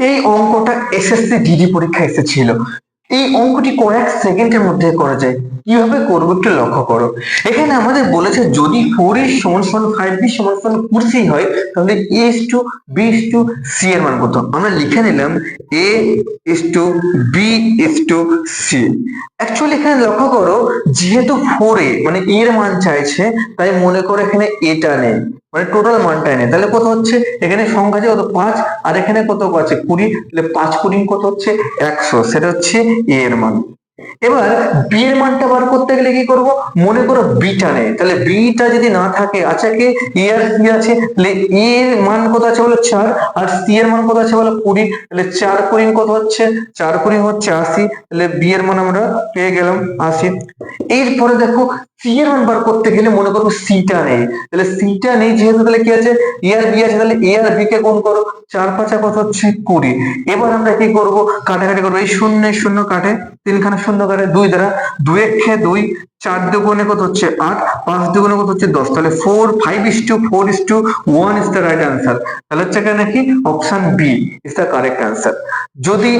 এই অঙ্কটা SSC GD পরীক্ষা এসেছিল। এই অঙ্কটি কয়েক সেকেন্ডের মধ্যে করা যায়। কিভাবে করবো একটু লক্ষ্য করো। এখানে আমাদের বলেছে যদি 4 সমান সমান 5b সমান সমান 20 হয়, তাহলে a is to b is to c এর মান কত? আমরা লিখে নিলাম a is to b is to c। Actually এখানে লক্ষ্য করো, যেহেতু 4a মানে এর মান চাইছে, তাই মনে করো এখানে এটা নেই, মানে টোটাল মানটাই নেই। তাহলে কত হচ্ছে, এখানে সংখ্যা আছে কত 5, আর এখানে কত আছে 20, তাহলে 5 20 কত হচ্ছে 100, সেটা হচ্ছে a এর মান। এবার বি এর মানটা বার করতে গেলে কি করব, মনে করো বিটা নেই, তাহলে বিটা যদি না থাকে, আচ্ছা কি এ আর সি আছে, তাহলে এ এর মান কত আছে বলো 4, আর সি এর মান কত আছে বলো 20, তাহলে 4 20 কত হচ্ছে, 4 20 হচ্ছে 80, তাহলে বি এর মান আমরা পেয়ে গেলাম 80। এরপরে দেখো সি এর মান বার করতে গেলে মনে করো সিটা নেই, তাহলে সিটা নেই যেহেতু, তাহলে কি আছে এ আর বি আছে, তাহলে এ আর বি কে গুণ করো, 4 5 কত হচ্ছে 20। এবার আমরা কি করব, কাটাকাটি করবো, এই শূন্য শূন্য কাটে, তিনখানা শূন্য কাটে 2 দ্বারা, 2 একে 2, 4 দুগুণে কত হচ্ছে 8, 5 দুগুণে কত হচ্ছে 10, তাহলে 4 5:4:1 is the right answer। তাহলে হচ্ছে এখানে কি option B is the correct answer. যদি